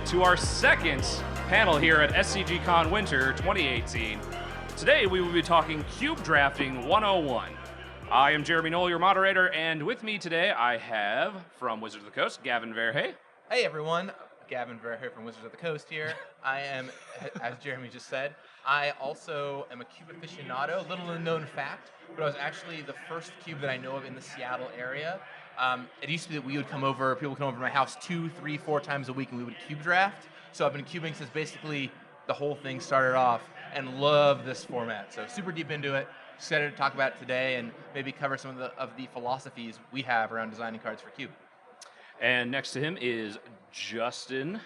to our second panel here at SCGCON Winter 2018. Today we will be talking Cube Drafting 101. I am Jeremy Noell, your moderator, and with me today I have, from Wizards of the Coast, Gavin Verhey. Hey everyone, Gavin Verhey from Wizards of the Coast here. I am, as Jeremy just said, I also am a cube aficionado, little unknown fact, but I was actually the first cube that I know of in the Seattle area. It used to be that people would come over to my house 2, 3, 4 times a week and we would cube draft. So I've been cubing since basically the whole thing started off and love this format. So super deep into it, excited to talk about it today and maybe cover some of the philosophies we have around designing cards for Cube. And next to him is Justin.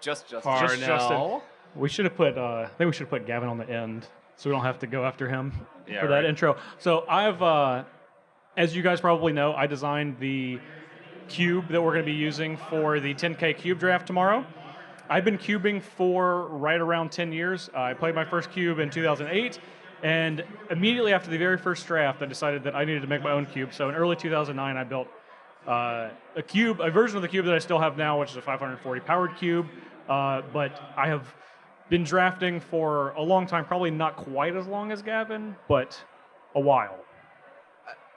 Justin. Parnell. We should have put, I think we should have put Gavin on the end so we don't have to go after him for that right. intro. So I've, as you guys probably know, I designed the cube that we're going to be using for the 10K cube draft tomorrow. I've been cubing for right around 10 years. I played my first cube in 2008, and immediately after the very first draft, I decided that I needed to make my own cube. So in early 2009, I built a version of the cube that I still have now, which is a 540 powered cube. But I have been drafting for a long time, probably not quite as long as Gavin, but a while.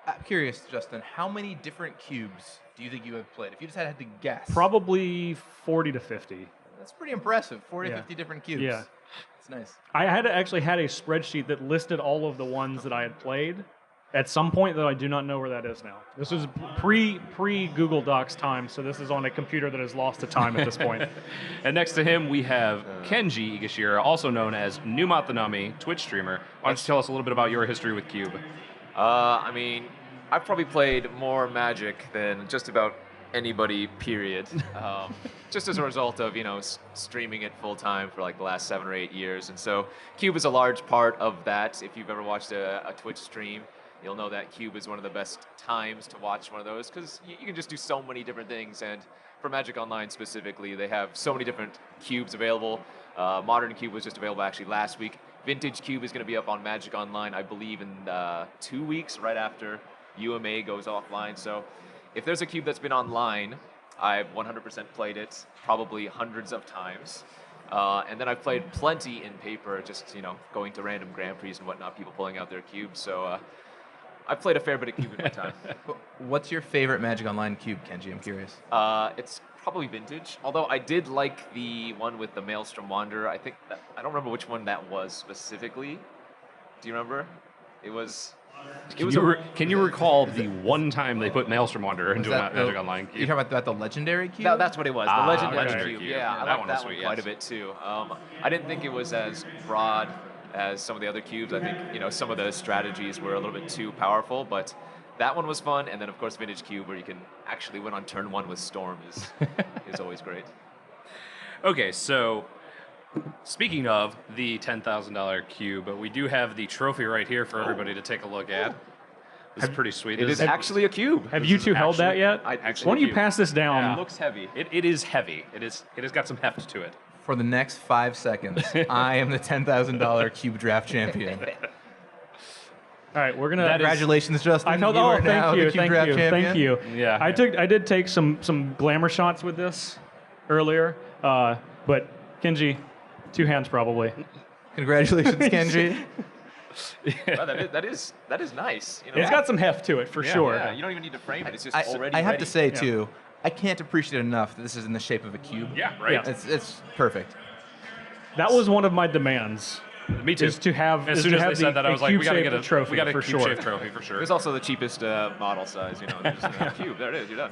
I'm curious, Justin, how many different cubes do you think you have played? If you just had to guess. Probably 40 to 50. That's pretty impressive, 40, Yeah. 50 different cubes. Yeah. It's nice. I actually had a spreadsheet that listed all of the ones that I had played at some point, though I do not know where that is now. This was pre Google Docs time, so this is on a computer that has lost to time at this point. And next to him we have Kenji Egashira, also known as Numat the Nami, Twitch streamer. Why don't you tell us a little bit about your history with Cube? I mean, I've probably played more Magic than just about anybody, period. Just as a result of, streaming it full time for like the last 7 or 8 years. And so Cube is a large part of that. If you've ever watched a Twitch stream, you'll know that Cube is one of the best times to watch one of those because you can just do so many different things. And for Magic Online specifically, they have so many different cubes available. Modern Cube was just available actually last week. Vintage Cube is going to be up on Magic Online, I believe, in 2 weeks, right after UMA goes offline. So if there's a cube that's been online, I've 100% played it, probably hundreds of times. And then I've played plenty in paper, just, going to random Grand Prix and whatnot, people pulling out their cubes. So I've played a fair bit of Cube in my time. What's your favorite Magic Online cube, Kenji? I'm curious. It's probably Vintage, although I did like the one with the Maelstrom Wanderer. I don't remember which one that was specifically. Do you remember? Can you recall the one time they put Maelstrom Wanderer into a Magic Online cube? You're talking about the Legendary cube? That's what it was, the Legendary Cube. Cube. Yeah, I That like one that was one sweet, quite yes. a bit too. I didn't think it was as broad as some of the other cubes. I think some of the strategies were a little bit too powerful, but that one was fun. And then of course Vintage Cube, where you can actually win on turn 1 with Storm, is always great. Okay, so speaking of the $10,000 cube, we do have the trophy right here for everybody to take a look at. This is pretty sweet. It is actually a cube. Have you two held that yet? I- Why don't you cube. pass this down? It looks heavy. It is heavy. It has got some heft to it. For the next 5 seconds, I am the $10,000 cube draft champion. All right, we're gonna. Congratulations, Justin. I've held. You Oh, are now thank the you, cube draft champion. thank you. Yeah. I did take some glamour shots with this earlier, but Kenji, 2 hands probably. Congratulations, Kenji. Wow, that is nice. It's got some heft to it for sure. Yeah, you don't even need to frame it. It's just I already have ready. to say, too, I can't appreciate enough that this is in the shape of a cube. Yeah, right. Yeah. It's perfect. That was one of my demands. Me too. Is to have As is soon to as have they said that, I was like, we gotta get a trophy We got a for cube sure. shaped trophy for sure. It's also the cheapest model size. There's a cube. There it is. You're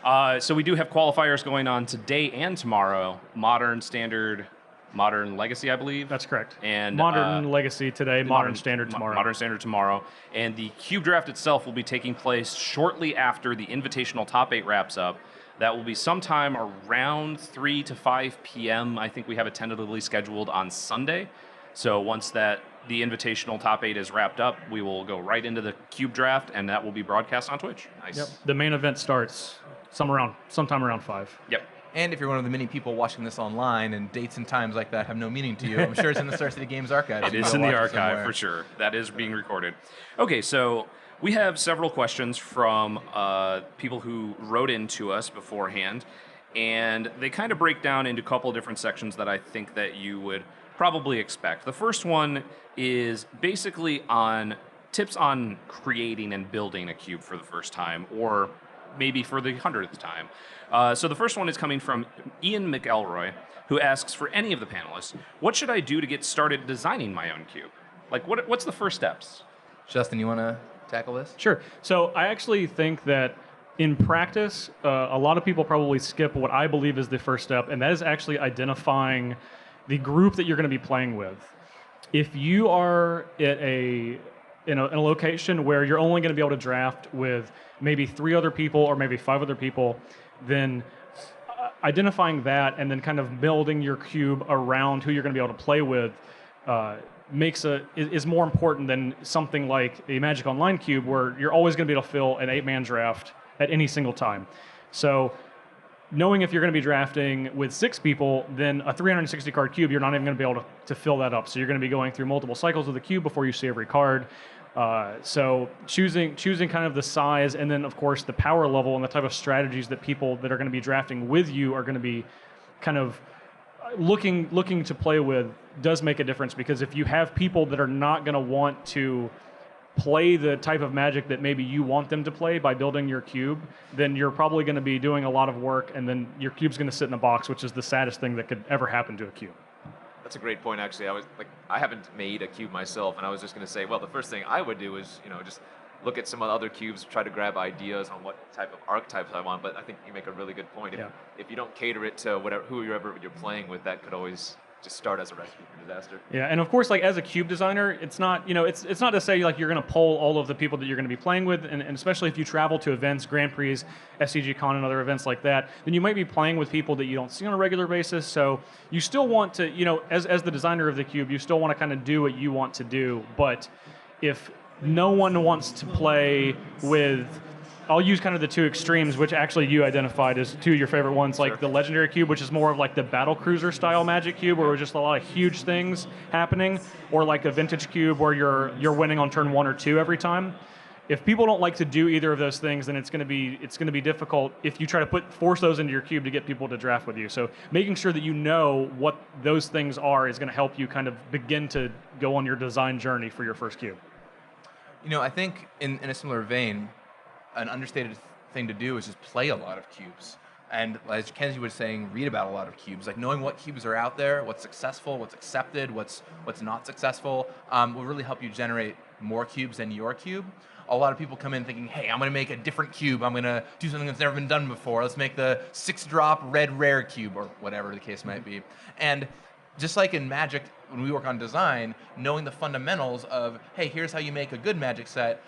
done. So we do have qualifiers going on today and tomorrow. Modern, Standard, Modern Legacy, I believe. That's correct. And Modern Legacy today, Modern Standard tomorrow. Modern Standard tomorrow. And the Cube Draft itself will be taking place shortly after the Invitational Top 8 wraps up. That will be sometime around 3 to 5 p.m. I think we have it tentatively scheduled on Sunday. So once the Invitational Top 8 is wrapped up, we will go right into the Cube Draft, and that will be broadcast on Twitch. Nice. Yep. The main event starts sometime around 5. Yep. And if you're one of the many people watching this online and dates and times like that have no meaning to you, I'm sure it's in the Star City Games archive. It is in the archive for sure. That is being recorded. Okay, so we have several questions from people who wrote in to us beforehand. and they kind of break down into a couple different sections that I think that you would probably expect. The first one is basically on tips on creating and building a cube for the first time, or maybe for the 100th time. So the first one is coming from Ian McElroy, who asks, for any of the panelists, what should I do to get started designing my own cube? Like, what's the first steps? Justin, you want to tackle this? Sure. So I actually think that in practice, a lot of people probably skip what I believe is the first step, and that is actually identifying the group that you're going to be playing with. If you are at in a location where you're only going to be able to draft with maybe 3 other people or maybe 5 other people, then identifying that and then kind of building your cube around who you're going to be able to play with is more important than something like a Magic Online cube where you're always going to be able to fill an 8-man draft at any single time. So knowing if you're going to be drafting with 6 people, then a 360 card cube, you're not even going to be able to fill that up. So you're going to be going through multiple cycles of the cube before you see every card. So choosing kind of the size, and then of course the power level and the type of strategies that people that are going to be drafting with you are going to be kind of looking to play with does make a difference, because if you have people that are not going to want to play the type of Magic that maybe you want them to play by building your cube, then you're probably going to be doing a lot of work, and then your cube's going to sit in a box, which is the saddest thing that could ever happen to a cube. That's a great point, actually. I haven't made a cube myself, and I was just going to say, well, the first thing I would do is, just look at some other cubes, try to grab ideas on what type of archetypes I want. But I think you make a really good point. If you don't cater it to whoever you're playing with, that could always just start as a recipe for disaster. Yeah, and of course, like as a cube designer, it's not it's not to say like you're going to poll all of the people that you're going to be playing with, and especially if you travel to events, Grand Prix, SCGCON, and other events like that, then you might be playing with people that you don't see on a regular basis. So you still want to, as the designer of the cube, you still want to kind of do what you want to do. But if no one wants to play with, I'll use kind of the 2 extremes, which actually you identified as 2 of your favorite ones, like the Legendary Cube, which is more of like the Battle Cruiser style Magic Cube, where there's just a lot of huge things happening, or like a Vintage Cube where you're winning on turn 1 or 2 every time. If people don't like to do either of those things, then it's going to be difficult if you try to force those into your cube to get people to draft with you. So making sure that you know what those things are is going to help you kind of begin to go on your design journey for your first cube. I think in a similar vein, an understated thing to do is just play a lot of cubes. And as Kenji was saying, read about a lot of cubes. Like knowing what cubes are out there, what's successful, what's accepted, what's not successful, will really help you generate more cubes than your cube. A lot of people come in thinking, hey, I'm going to make a different cube. I'm going to do something that's never been done before. Let's make the 6-drop red rare cube, or whatever the case might be. And just like in Magic, when we work on design, knowing the fundamentals of, hey, here's how you make a good Magic set,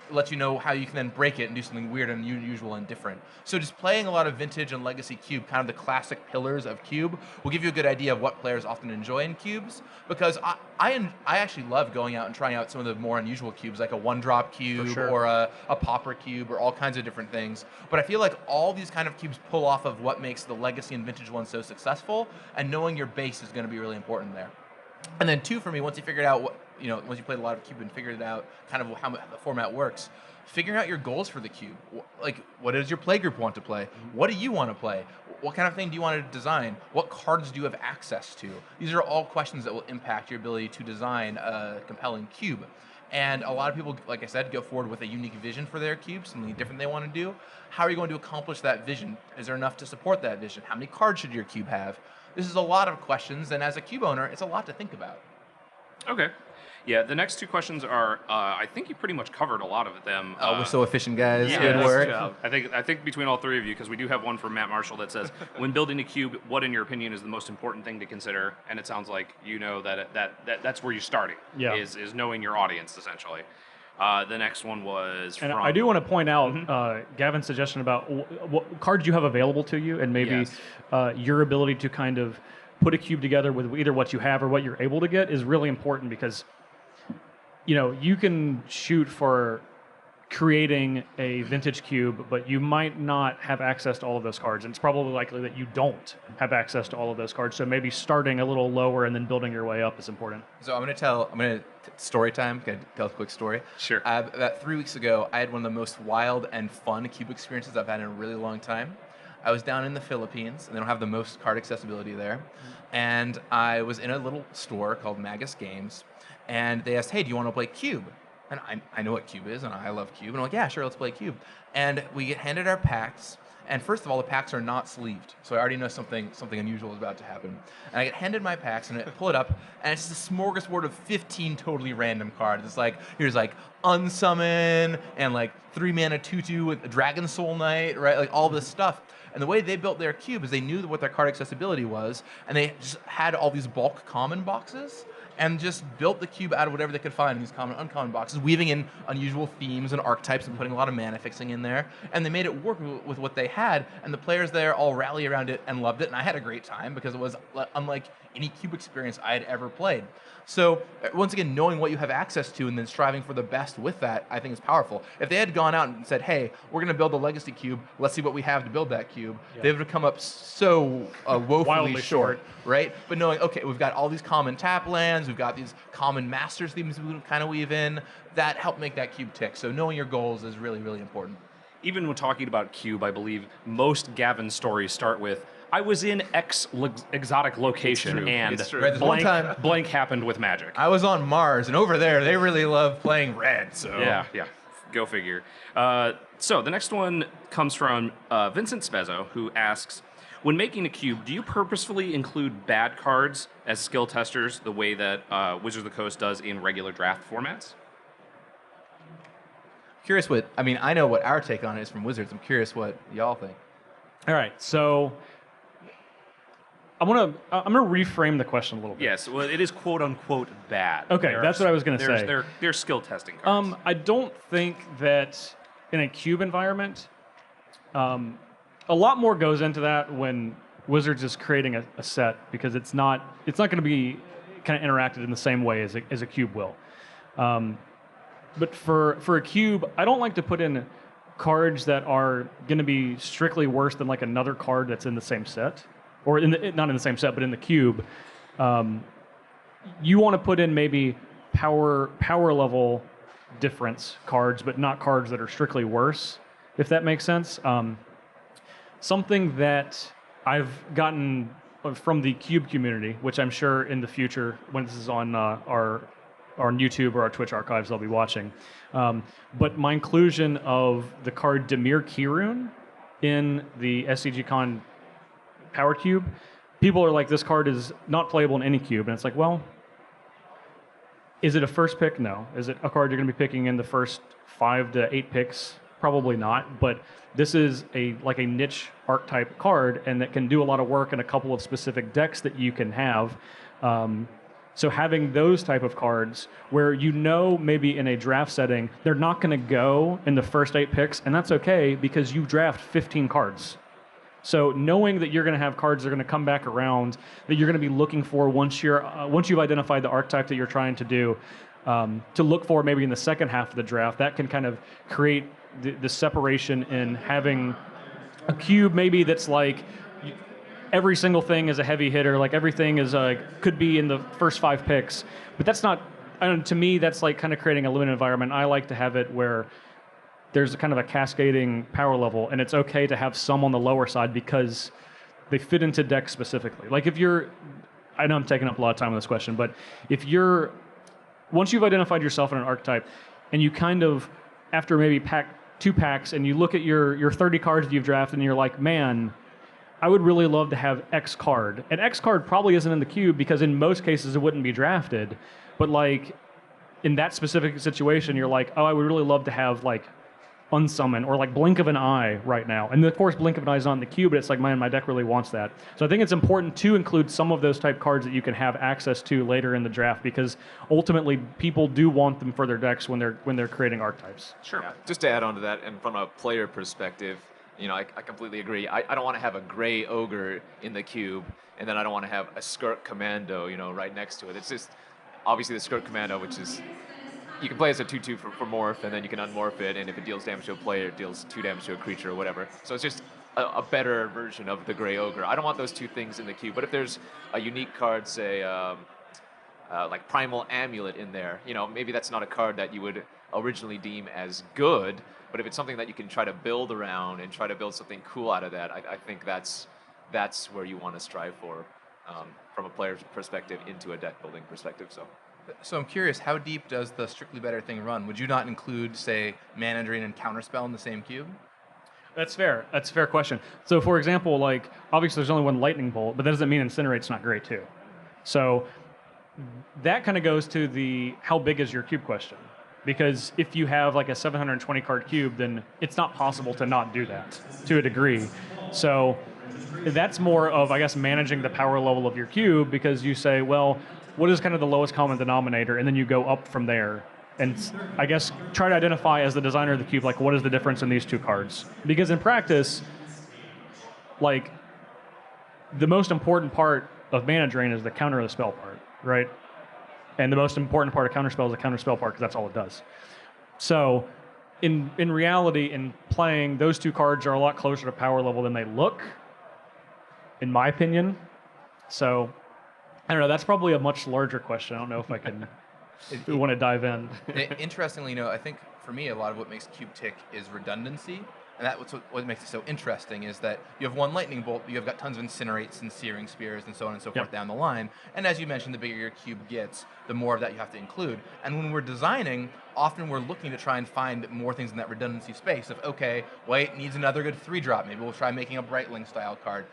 lets you know how you can then break it and do something weird and unusual and different. So just playing a lot of Vintage and Legacy Cube, kind of the classic pillars of Cube, will give you a good idea of what players often enjoy in cubes, because I actually love going out and trying out some of the more unusual cubes, like a 1-drop cube or a Pauper cube or all kinds of different things. But I feel like all these kind of cubes pull off of what makes the Legacy and Vintage ones so successful, and knowing your base is going to be really important there. And then 2, for me, once you figured out what, once you played a lot of Cube and figured out kind of how the format works, figuring out your goals for the Cube. Like, what does your play group want to play? What do you want to play? What kind of thing do you want to design? What cards do you have access to? These are all questions that will impact your ability to design a compelling Cube. And a lot of people, like I said, go forward with a unique vision for their cube, something different they want to do. How are you going to accomplish that vision? Is there enough to support that vision? How many cards should your cube have? This is a lot of questions, and as a cube owner, it's a lot to think about. Okay. Yeah, the next 2 questions are, I think you pretty much covered a lot of them. We're so efficient, guys. Yeah, good work. I think between all 3 of you, because we do have one from Matt Marshall that says, when building a cube, what in your opinion is the most important thing to consider? And it sounds like that's where you're starting, is knowing your audience, essentially. The next one was and I do want to point out Gavin's suggestion about what cards you have available to you, and maybe your ability to kind of put a cube together with either what you have or what you're able to get is really important, because you can shoot for creating a vintage cube, but you might not have access to all of those cards, and it's probably likely that you don't have access to all of those cards. So maybe starting a little lower and then building your way up is important. So I'm going to story time. Can I tell a quick story? Sure. About 3 weeks ago, I had one of the most wild and fun cube experiences I've had in a really long time. I was down in the Philippines, and they don't have the most card accessibility there. And I was in a little store called Magus Games, and they asked, hey, do you want to play Cube? And I know what Cube is, and I love Cube. And I'm like, yeah, sure, let's play Cube. And we get handed our packs. And first of all, the packs are not sleeved, so I already know something unusual is about to happen. And I get handed my packs, and I pull it up, and it's just a smorgasbord of 15 totally random cards. It's like, here's like Unsummon, and like 3-mana 2/2 with a Dragon Soul Knight, right? Like all this stuff. And the way they built their cube is they knew what their card accessibility was, and they just had all these bulk common boxes, and just built the cube out of whatever they could find in these common and uncommon boxes, weaving in unusual themes and archetypes and putting a lot of mana fixing in there. And they made it work with what they had, and the players there all rally around it and loved it, and I had a great time because it was unlike any cube experience I had ever played. So once again, knowing what you have access to and then striving for the best with that, I think is powerful. If they had gone out and said, hey, we're going to build a legacy cube, let's see what we have to build that cube, they would have come up so woefully Wildly short, right? But knowing, okay, we've got all these common tap lands, we've got these common masters themes we can kind of weave in, that helped make that cube tick. So knowing your goals is really, really important. Even when talking about Cube, I believe most Gavin stories start with, I was in X exotic location and It's true. Right, there's one time blank happened with magic. I was on Mars, and over there, they really love playing red, so. Yeah, go figure. So the next one comes from Vincent Spezzo, who asks, when making a cube, do you purposefully include bad cards as skill testers the way that Wizards of the Coast does in regular draft formats? Curious what, I mean, I know what our take on it is from Wizards. I'm curious what y'all think. All right, so I'm gonna reframe the question a little bit. Yes, well, it is quote unquote bad. Okay, that's what I was gonna say. They're skill testing cards. I don't think that in a cube environment, a lot more goes into that when Wizards is creating a set, because it's not going to be kind of interacted in the same way as a cube will. But for a cube, I don't like to put in cards that are going to be strictly worse than like another card that's in the same set, or not in the same set, but in the cube. You want to put in maybe power level difference cards, but not cards that are strictly worse, if that makes sense. Something that I've gotten from the cube community, which I'm sure in the future, when this is on our YouTube or our Twitch archives, I'll be watching. But my inclusion of the card Dimir Kirun in the SCGCON Power Cube, people are like, this card is not playable in any cube. And it's like, well, is it a first pick? No. Is it a card you're going to be picking in the first 5 to 8 picks? Probably not. But this is a niche archetype card, and that can do a lot of work in a couple of specific decks that you can have. So having those type of cards where maybe in a draft setting, they're not going to go in the first 8 picks, and that's okay because you draft 15 cards. So knowing that you're going to have cards that are going to come back around, that you're going to be looking for once you've identified the archetype that you're trying to do, to look for maybe in the second half of the draft, that can kind of create the separation in having a cube maybe that's like every single thing is a heavy hitter, like everything is could be in the first 5 picks, but that's not. To me, that's like kind of creating a limited environment. I like to have it where there's kind of a cascading power level, and it's okay to have some on the lower side because they fit into decks specifically. Like if I know I'm taking up a lot of time on this question, but once you've identified yourself in an archetype, and you kind of, after maybe 2 packs, and you look at your 30 cards that you've drafted, and you're like, man, I would really love to have X card. And X card probably isn't in the cube because in most cases it wouldn't be drafted. But like in that specific situation, you're like, oh, I would really love to have like Unsummon or like Blink of an Eye right now. And of course, Blink of an Eye is not in the cube, but it's like, man, my deck really wants that. So I think it's important to include some of those type cards that you can have access to later in the draft, because ultimately people do want them for their decks when they're creating archetypes. Sure. Yeah, just to add on to that, and from a player perspective, I completely agree. I don't want to have a gray ogre in the cube, and then I don't want to have a Skirk Commando, right next to it. It's just, obviously the Skirk Commando, which is, you can play as a 2/2 for morph, and then you can unmorph it, and if it deals damage to a player, it deals 2 damage to a creature or whatever. So it's just a better version of the gray ogre. I don't want those 2 things in the cube, but if there's a unique card, say, like Primal Amulet in there, maybe that's not a card that you would originally deem as good, But if it's something that you can try to build around and try to build something cool out of that, I think that's where you want to strive for from a player's perspective into a deck building perspective. So I'm curious, how deep does the Strictly Better thing run? Would you not include, say, Mana Drain and Counterspell in the same cube? That's fair. That's a fair question. So, for example, like, obviously there's only one Lightning Bolt, but that doesn't mean Incinerate's not great, too. So that kind of goes to the how big is your cube question. Because if you have like a 720 card cube, then it's not possible to not do that to a degree. So that's more of, I guess, managing the power level of your cube, because you say, well, what is kind of the lowest common denominator? And then you go up from there. And I guess try to identify as the designer of the cube, like, what is the difference in these two cards? Because in practice, like, the most important part of Mana Drain is the counter the spell part, right? And the most important part of Counterspell is the Counterspell part, because that's all it does. So in reality, in playing, those two cards are a lot closer to power level than they look, in my opinion. So I don't know, that's probably a much larger question. I don't know if I can, if we want to dive in. Interestingly, I think for me, a lot of what makes Cube tick is redundancy. And that's what makes it so interesting, is that you have one Lightning Bolt, but you've got tons of Incinerates and Searing Spears and so on and so forth down the line. And as you mentioned, the bigger your cube gets, the more of that you have to include. And when we're designing, often we're looking to try and find more things in that redundancy space of, okay, White needs another good 3-drop. Maybe we'll try making a Brightling style card.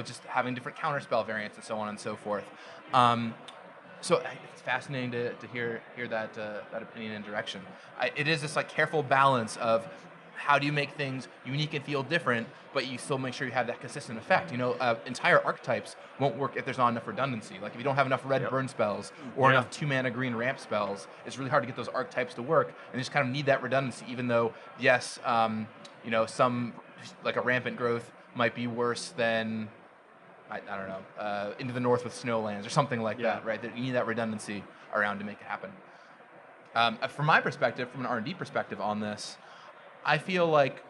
Just having different counterspell variants and so on and so forth. So it's fascinating to hear that opinion and direction. It is this like careful balance of, how do you make things unique and feel different, but you still make sure you have that consistent effect? Entire archetypes won't work if there's not enough redundancy. Like if you don't have enough red burn spells or enough 2-mana green ramp spells, it's really hard to get those archetypes to work, and you just kind of need that redundancy, even though, yes, some, like a rampant growth might be worse than, I don't know, Into the North with Snowlands or something like that, right? That you need that redundancy around to make it happen. From my perspective, from an R&D perspective on this, I feel like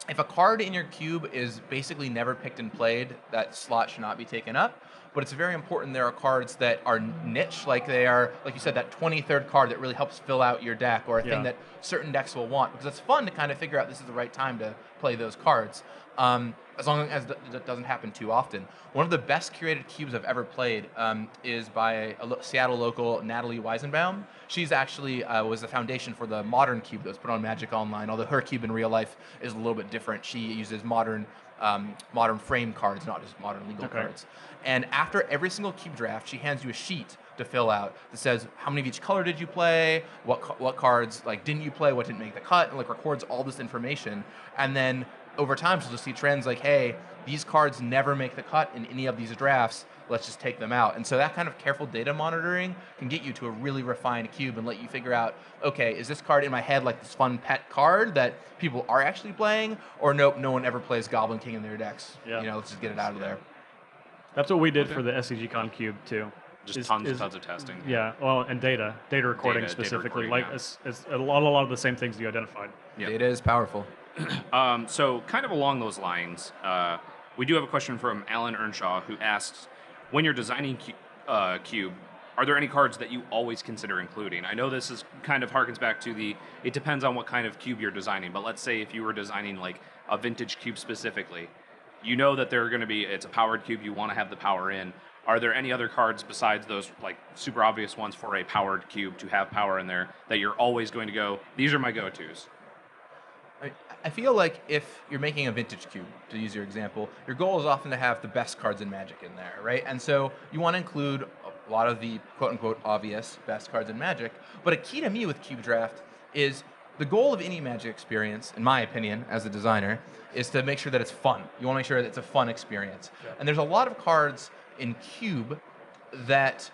if a card in your cube is basically never picked and played, that slot should not be taken up. But it's very important there are cards that are niche, like they are, like you said, that 23rd card that really helps fill out your deck, or a thing that certain decks will want, because it's fun to kind of figure out this is the right time to play those cards. As long as it doesn't happen too often. One of the best curated cubes I've ever played is by a Seattle local, Natalie Weisenbaum. She's actually was the foundation for the modern cube that was put on Magic Online, although her cube in real life is a little bit different. She uses modern frame cards, not just modern legal cards. And after every single cube draft, she hands you a sheet to fill out that says how many of each color did you play, what cards didn't you play, what didn't make the cut, and records all this information. And then over time, she'll just see trends like, hey, these cards never make the cut in any of these drafts, let's just take them out. And so that kind of careful data monitoring can get you to a really refined cube and let you figure out, okay, is this card in my head like this fun pet card that people are actually playing, or nope, no one ever plays Goblin King in their decks. Let's just get it out of there. That's what we did for the SCGCON cube, too. Just tons of testing. Yeah, well, and data recording specifically. Data recording, it's a lot of the same things you identified. Yeah. Data is powerful. So kind of along those lines, we do have a question from Alan Earnshaw, who asks, when you're designing Cube, are there any cards that you always consider including? I know this is kind of harkens back to it depends on what kind of cube you're designing, but let's say if you were designing like a vintage cube specifically, you know that they're going to be, it's a powered cube, you want to have the power in. Are there any other cards besides those like super obvious ones for a powered cube to have power in there that you're always going to go, these are my go-tos? I feel like if you're making a vintage cube, to use your example, your goal is often to have the best cards in Magic in there, right? And so you want to include a lot of the quote-unquote obvious best cards in Magic. But a key to me with Cube Draft is the goal of any Magic experience, in my opinion, as a designer, is to make sure that it's fun. You want to make sure that it's a fun experience. Yeah. And there's a lot of cards in Cube that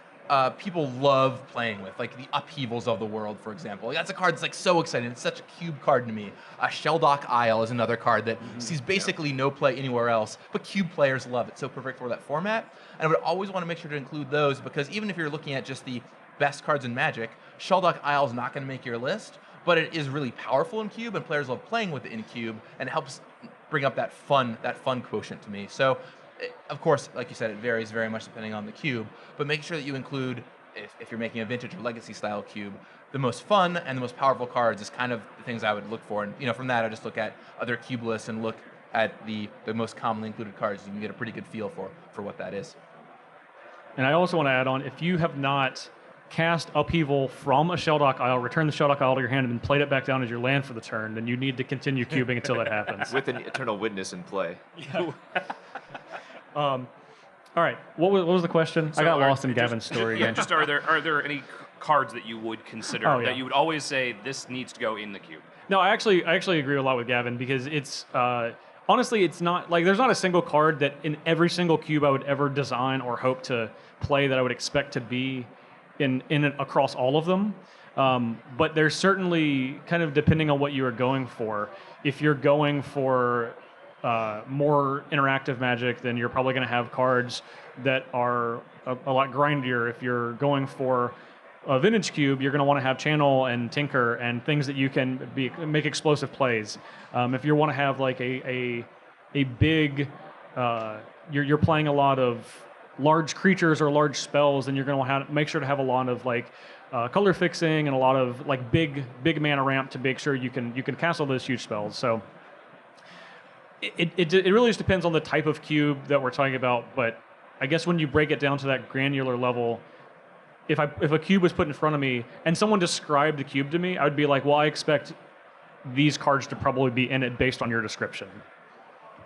people love playing with, like the Upheavals of the World, for example. That's a card that's so exciting. It's such a Cube card to me. Shelldock Isle is another card that sees basically no play anywhere else, but Cube players love it. So perfect for that format. And I would always want to make sure to include those, because even if you're looking at just the best cards in Magic, Shelldock Isle is not going to make your list, but it is really powerful in Cube, and players love playing with it in Cube, and it helps bring up that fun quotient to me. So of course, like you said, it varies very much depending on the cube, but making sure that you include if you're making a vintage or legacy style cube, the most fun and the most powerful cards is kind of the things I would look for. And from that, I just look at other cube lists and look at the most commonly included cards. You can get a pretty good feel for what that is. And I also want to add on, if you have not cast Upheaval from a Shelldock Isle, return the Shelldock Isle to your hand, and then played it back down as your land for the turn, then you need to continue cubing until that happens. With an Eternal Witness in play. All right, what was the question? So I got lost in Gavin's story Yeah, again. just are there any cards that you would consider that you would always say this needs to go in the cube? No, I actually agree a lot with Gavin, because it's honestly, it's not like there's not a single card that in every single cube I would ever design or hope to play that I would expect to be in across all of them. But there's certainly, kind of depending on what you are going for. If you're going for more interactive Magic, then you're probably going to have cards that are a lot grindier. If you're going for a vintage cube, you're going to want to have Channel and Tinker and things that you can make explosive plays. If you want to have like a big, you're playing a lot of large creatures or large spells, then you're going to make sure to have a lot of like color fixing and a lot of like big mana ramp to make sure you can cast all those huge spells. So it really just depends on the type of cube that we're talking about. But I guess when you break it down to that granular level, if a cube was put in front of me and someone described the cube to me, I would be like, well, I expect these cards to probably be in it based on your description.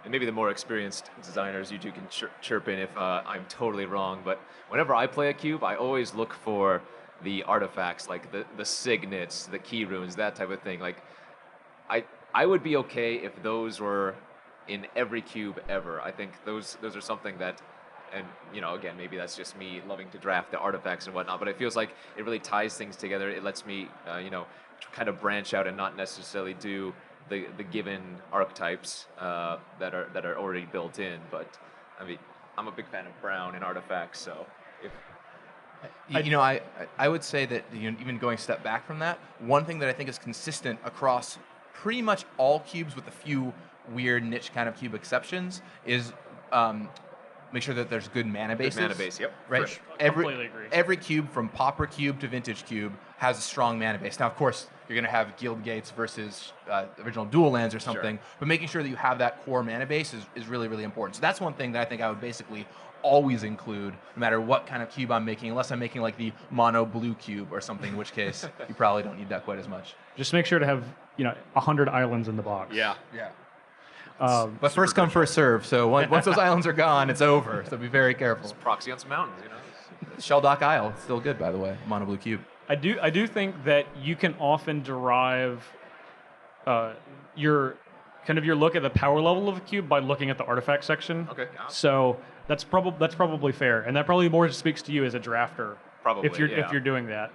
And maybe the more experienced designers, you two can chirp in if I'm totally wrong, but whenever I play a cube, I always look for the artifacts, like the signets, the key runes, that type of thing. Like, I would be okay if those were in every cube ever. I think those are something that, and again, maybe that's just me loving to draft the artifacts and whatnot, but it feels like it really ties things together. It lets me, kind of branch out and not necessarily do the given archetypes that are already built in. But I mean, I'm a big fan of brown and artifacts, so if I would say that even going a step back from that, one thing that I think is consistent across pretty much all cubes, with a few weird niche kind of cube exceptions, is make sure that there's good mana bases. Good mana base, yep. Right. Sure. Completely agree. Every cube, from Pauper Cube to Vintage Cube, has a strong mana base. Now, of course, you're going to have Guild Gates versus original dual lands or something, but making sure that you have that core mana base is really, really important. So that's one thing that I think I would basically always include, no matter what kind of cube I'm making, unless I'm making like the mono blue cube or something, in which case you probably don't need that quite as much. Just make sure to have 100 islands in the box. Yeah. But first come, first serve. So once those islands are gone, it's over. So be very careful. proxy on some mountains, Shelldock Isle, it's still good, by the way. Mono blue cube. I do think that you can often derive your look at the power level of a cube by looking at the artifact section. Okay. So that's probably fair, and that probably more speaks to you as a drafter. Probably, if you're doing that.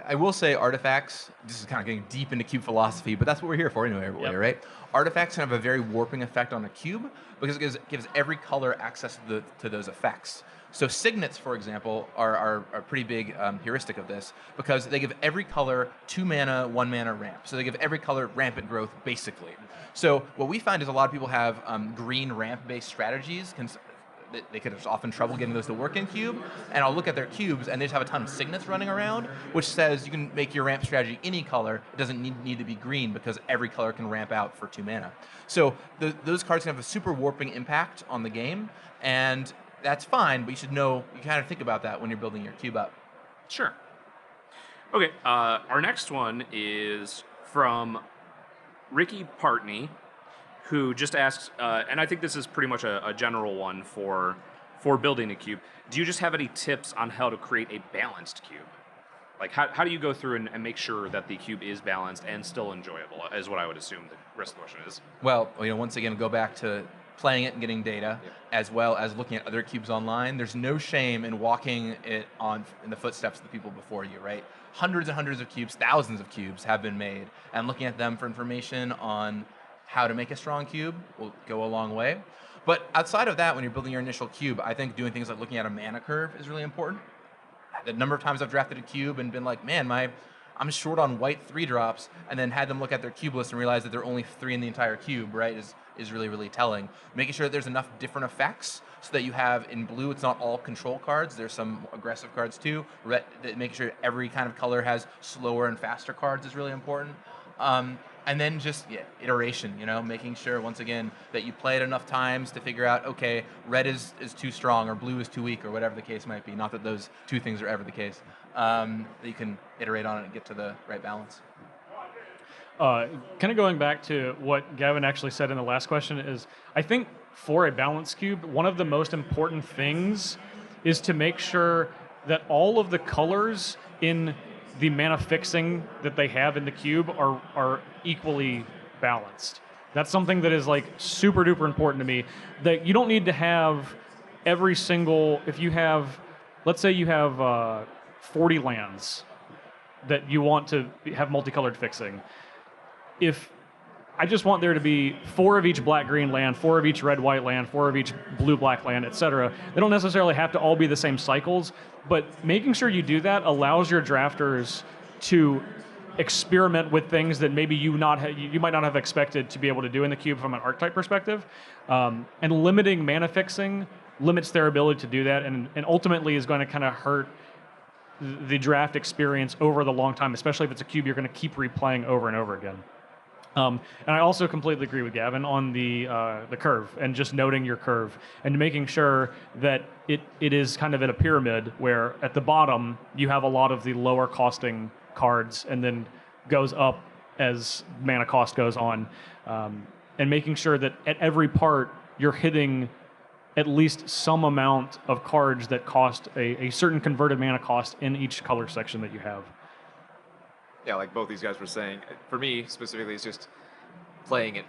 I will say artifacts, this is kind of getting deep into cube philosophy, but that's what we're here for anyway, everybody, right? Artifacts can have a very warping effect on a cube because it gives every color access to those effects. So signets, for example, are a pretty big heuristic of this, because they give every color 2 mana, 1 mana ramp. So they give every color rampant growth, basically. So what we find is a lot of people have green ramp-based strategies. They could have often trouble getting those to work in cube, and I'll look at their cubes and they just have a ton of signets running around, which says you can make your ramp strategy any color. It doesn't need to be green, because every color can ramp out for 2 mana. So those cards can have a super warping impact on the game, and that's fine, but you kind of think about that when you're building your cube up. Sure. Okay, our next one is from Ricky Partney, who just asks, and I think this is pretty much a general one for building a cube. Do you just have any tips on how to create a balanced cube? Like, how do you go through and make sure that the cube is balanced and still enjoyable, is what I would assume the rest of the question is. Well, once again, go back to playing it and getting data, as well as looking at other cubes online. There's no shame in walking it in the footsteps of the people before you, right? Hundreds and hundreds of cubes, thousands of cubes have been made, and looking at them for information on how to make a strong cube will go a long way. But outside of that, when you're building your initial cube, I think doing things like looking at a mana curve is really important. The number of times I've drafted a cube and been like, man, I'm short on white 3-drops, and then had them look at their cube list and realize that there are only 3 in the entire cube, right, is really, really telling. Making sure that there's enough different effects so that you have, in blue, it's not all control cards. There's some aggressive cards too. Red, making sure every kind of color has slower and faster cards is really important. And then just iteration, making sure, once again, that you play it enough times to figure out, okay, red is too strong or blue is too weak or whatever the case might be. Not that those two things are ever the case. That you can iterate on it and get to the right balance. Kind of going back to what Gavin actually said in the last question is, I think for a balance cube, one of the most important things is to make sure that all of the colors in the mana fixing that they have in the cube are equally balanced. That's something that is like super duper important to me. That you don't need to have every single, if you have, let's say you have 40 lands that you want to have multicolored fixing. If I just want there to be 4 of each black-green land, 4 of each red-white land, 4 of each blue-black land, etc. They don't necessarily have to all be the same cycles, but making sure you do that allows your drafters to experiment with things that maybe you might not have expected to be able to do in the cube from an archetype perspective. And limiting mana fixing limits their ability to do that, and ultimately is going to kind of hurt the draft experience over the long time, especially if it's a cube you're going to keep replaying over and over again. And I also completely agree with Gavin on the curve and just noting your curve and making sure that it is kind of in a pyramid where at the bottom you have a lot of the lower costing cards and then goes up as mana cost goes on, and making sure that at every part you're hitting at least some amount of cards that cost a certain converted mana cost in each color section that you have. Yeah, like both these guys were saying, for me specifically, it's just playing it.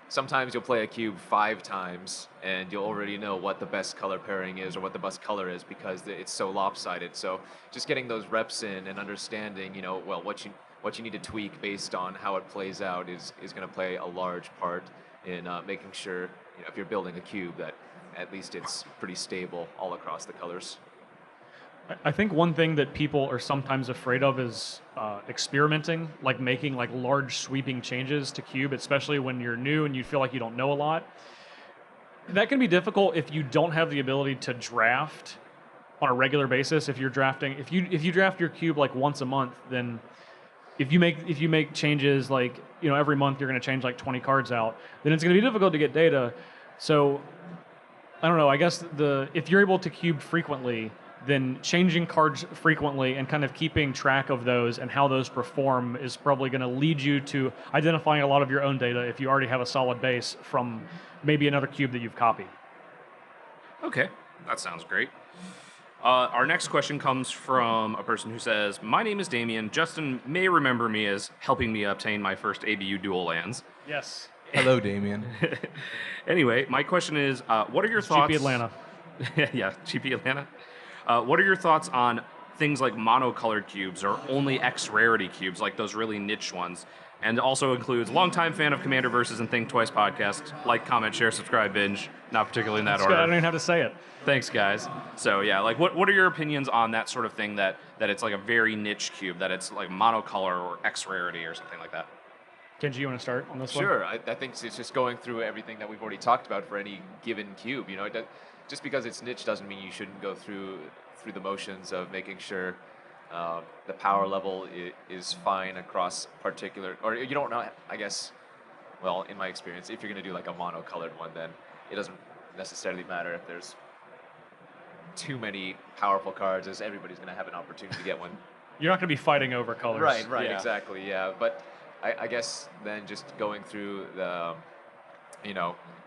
Sometimes you'll play a cube 5 times, and you'll already know what the best color pairing is or what the best color is because it's so lopsided. So just getting those reps in and understanding, well, what you need to tweak based on how it plays out is going to play a large part in making sure, if you're building a cube, that at least it's pretty stable all across the colors. I think one thing that people are sometimes afraid of is experimenting, like making like large sweeping changes to cube, especially when you're new and you feel like you don't know a lot. That can be difficult if you don't have the ability to draft on a regular basis. If you're drafting, if you draft your cube like once a month, then if you make changes like every month you're going to change like 20 cards out, then it's going to be difficult to get data. So I don't know. I guess if you're able to cube frequently, then changing cards frequently and kind of keeping track of those and how those perform is probably going to lead you to identifying a lot of your own data if you already have a solid base from maybe another cube that you've copied. Okay, that sounds great. Our next question comes from a person who says, "My name is Damien. Justin may remember me as helping me obtain my first ABU dual lands." Yes. Hello, Damien. Anyway, my question is, what are your thoughts? GP Atlanta. Yeah, GP Atlanta. What are your thoughts on things like monocolored cubes or only X rarity cubes, like those really niche ones? And also includes longtime fan of Commander Versus and Think Twice podcast. Like, comment, share, subscribe, binge. Not particularly in that order. I don't even have to say it. Thanks, guys. So yeah, like what are your opinions on that sort of thing, that it's like a very niche cube, that it's like monocolor or X rarity or something like that? Kenji, you want to start on this one? Sure. I think it's just going through everything that we've already talked about for any given cube. Just because it's niche doesn't mean you shouldn't go through the motions of making sure the power level is fine across particular, or you don't know, I guess, well, in my experience, if you're going to do like a monocolored one, then it doesn't necessarily matter if there's too many powerful cards, as everybody's going to have an opportunity to get one. You're not going to be fighting over colors. Right, Yeah. exactly, yeah. But I guess then just going through the,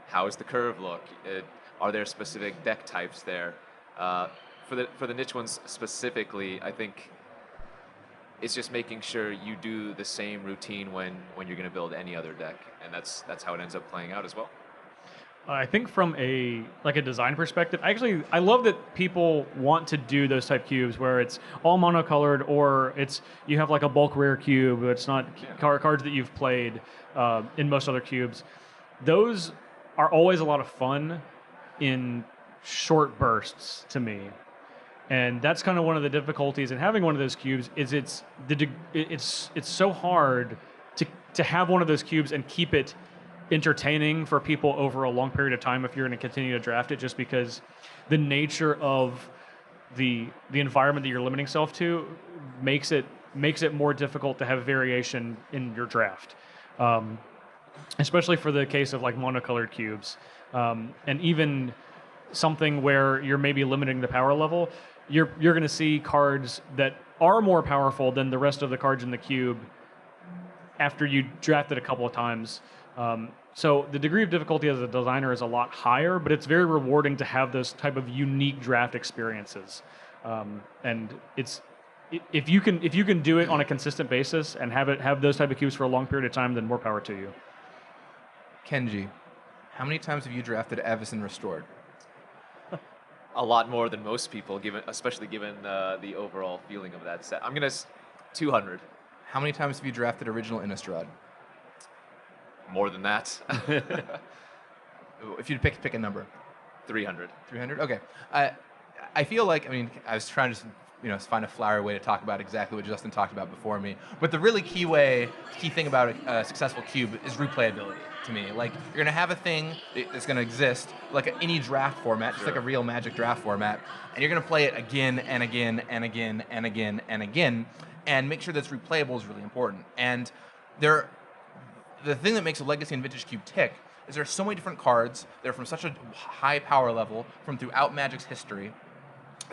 how does the curve look? Are there specific deck types there? For the niche ones specifically, I think it's just making sure you do the same routine when you're going to build any other deck, and that's how it ends up playing out as well. I think from a design perspective, I love that people want to do those type cubes where it's all monocolored, or you have like a bulk rare cube. It's not cards that you've played in most other cubes. Those are always a lot of fun in short bursts to me. And that's kind of one of the difficulties in having one of those cubes is it's so hard to have one of those cubes and keep it entertaining for people over a long period of time if you're going to continue to draft it, just because the nature of the environment that you're limiting yourself to makes it more difficult to have variation in your draft, especially for the case of like monocolored cubes, and even something where you're maybe limiting the power level. You're going to see cards that are more powerful than the rest of the cards in the cube after you draft it a couple of times. So the degree of difficulty as a designer is a lot higher, but it's very rewarding to have those type of unique draft experiences. And if you can do it on a consistent basis and have those type of cubes for a long period of time, then more power to you. Kenji, how many times have you drafted Avison Restored? A lot more than most people, especially given the overall feeling of that set. I'm gonna 200. How many times have you drafted Original Innistrad? More than that. If you'd pick a number. 300. 300? Okay. I feel like, I was trying to find a flowery way to talk about exactly what Justin talked about before me. But the really key thing about a successful cube is replayability to me. Like, you're going to have a thing that's going to exist, like any draft format, just like a real Magic draft format, and you're going to play it again and again and again and again and again, and make sure that's replayable is really important. And the thing that makes a Legacy and Vintage Cube tick is there are so many different cards that are from such a high power level from throughout Magic's history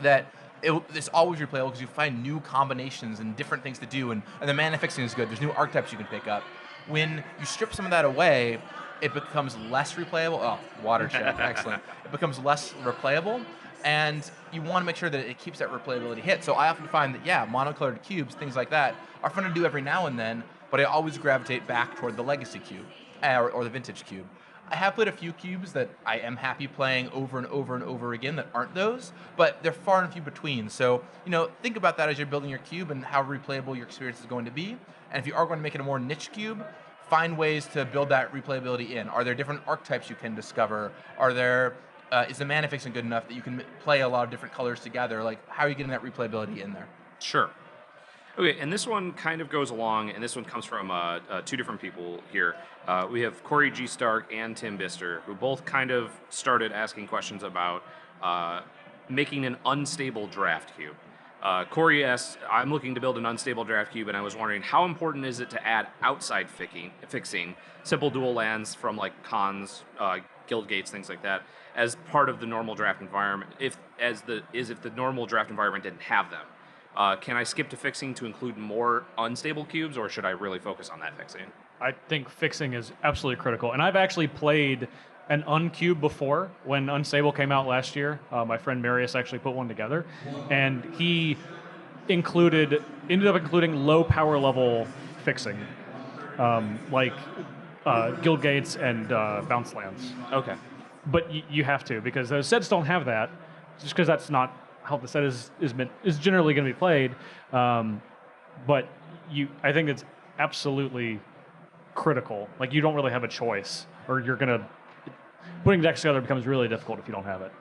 that it's always replayable because you find new combinations and different things to do, and the mana fixing is good. There's new archetypes you can pick up. When you strip some of that away, it becomes less replayable. Oh, water check, excellent. It becomes less replayable, and you want to make sure that it keeps that replayability hit. So I often find that, monocolored cubes, things like that, are fun to do every now and then, but I always gravitate back toward the Legacy Cube, or the Vintage Cube. I have played a few cubes that I am happy playing over and over and over again that aren't those, but they're far and few between. So, think about that as you're building your cube and how replayable your experience is going to be. And if you are going to make it a more niche cube, find ways to build that replayability in. Are there different archetypes you can discover? Is the mana fixing good enough that you can play a lot of different colors together? Like, how are you getting that replayability in there? Sure. Okay, and this one kind of goes along, and this one comes from two different people here. We have Corey G. Stark and Tim Bister, who both kind of started asking questions about making an unstable draft cube. Corey asked, I'm looking to build an unstable draft cube, and I was wondering, how important is it to add outside fixing, simple dual lands from like cons, guild gates, things like that, as part of the normal draft environment, if the normal draft environment didn't have them? Can I skip to fixing to include more unstable cubes, or should I really focus on that fixing? I think fixing is absolutely critical. And I've actually played an uncube before when Unstable came out last year. My friend Marius actually put one together. And he ended up including low power level fixing, like guild gates and bounce lands. Okay. But you have to, because those sets don't have that, just because that's not how the set is generally going to be played. But I think it's absolutely critical. Like, you don't really have a choice, or putting decks together becomes really difficult if you don't have it.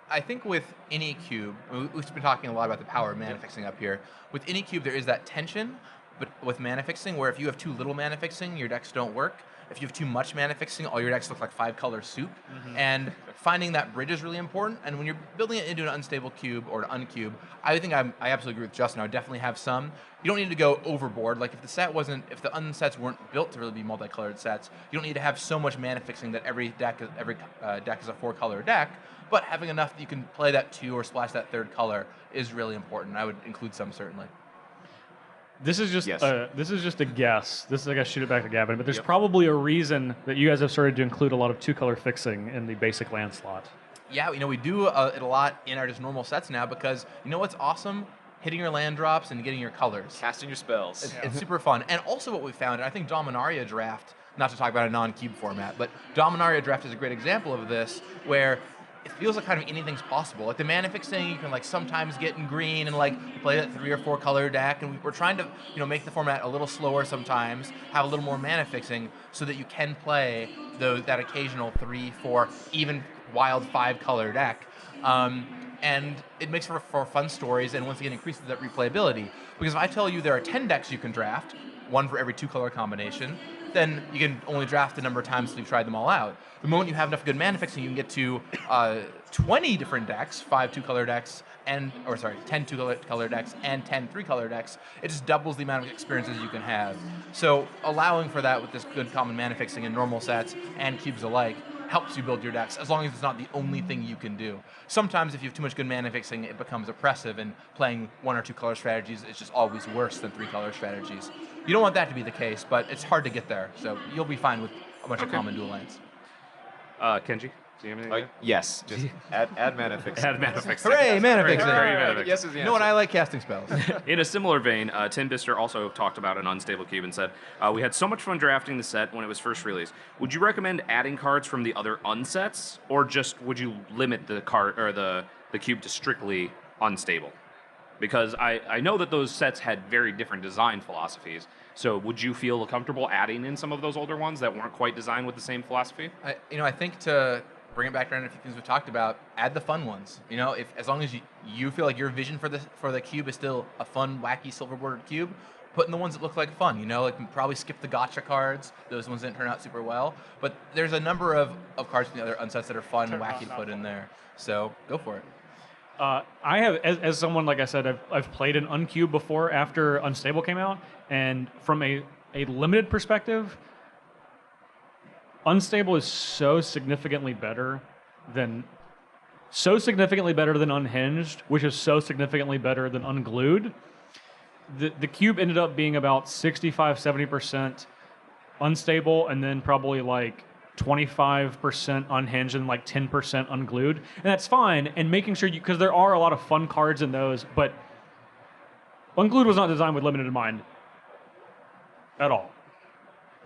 I think with any cube, we've been talking a lot about the power of mana fixing up here. With any cube, there is that tension, but with mana fixing, where if you have too little mana fixing, your decks don't work. If you have too much mana fixing, all your decks look like 5-color soup. Mm-hmm. And finding that bridge is really important. And when you're building it into an unstable cube or an uncube, I absolutely agree with Justin. I would definitely have some. You don't need to go overboard. Like, if the unsets weren't built to really be multicolored sets, you don't need to have so much mana fixing that every deck is a 4-color deck. But having enough that you can play that 2 or splash that 3rd color is really important. I would include some, certainly. This is just a guess. This is, I guess, shoot it back to Gavin. But there's probably a reason that you guys have started to include a lot of 2-color fixing in the basic land slot. Yeah, we do it a lot in our just normal sets now, because you know what's awesome? Hitting your land drops and getting your colors. Casting your spells. It's super fun. And also what we found, and I think Dominaria Draft, not to talk about a non-cube format, but Dominaria Draft is a great example of this, where it feels like kind of anything's possible. Like, the mana fixing, you can like sometimes get in green and like play that 3 or 4 color deck, and we're trying to make the format a little slower sometimes, have a little more mana fixing, so that you can play that occasional 3, 4, even wild 5 color deck. and it makes for fun stories, and once again increases that replayability. Because if I tell you there are 10 decks you can draft, one for every 2-color combination, then you can only draft the number of times you've tried them all out. The moment you have enough good mana fixing, you can get to 20 different decks, 5 2-color decks, 10 2-color decks, and 10 3-color decks. It just doubles the amount of experiences you can have. So allowing for that with this good common mana fixing in normal sets and cubes alike helps you build your decks, as long as it's not the only thing you can do. Sometimes if you have too much good mana fixing, it becomes oppressive, and playing 1 or 2-color strategies is just always worse than 3-color strategies. You don't want that to be the case, but it's hard to get there, so you'll be fine with a bunch of common dual lands. Kenji, do you have anything? Yes, just add mana fixing. Add mana fixing. Hooray, mana fixing! Hooray, mana fixing. Yes is the You answer. know what, I like casting spells. In a similar vein, Tim Bister also talked about an unstable cube and said, "We had so much fun drafting the set when it was first released. Would you recommend adding cards from the other unsets, or just would you limit the card or the cube to strictly unstable? Because I know that those sets had very different design philosophies. So would you feel comfortable adding in some of those older ones that weren't quite designed with the same philosophy?" I think to bring it back around to a few things we've talked about, add the fun ones. As long as you feel like your vision for the cube is still a fun, wacky, silver-bordered cube, put in the ones that look like fun. Probably skip the gotcha cards. Those ones didn't turn out super well. But there's a number of cards from the other unsets that are fun and wacky to put in there. So go for it. I have, as someone, like I said, I've played an uncube before after Unstable came out, and from a limited perspective, Unstable is so significantly better than Unhinged, which is so significantly better than Unglued. The cube ended up being about 65-70% unstable, and then probably like 25% unhinged and like 10% unglued, and that's fine. And making sure because there are a lot of fun cards in those, but Unglued was not designed with limited in mind at all.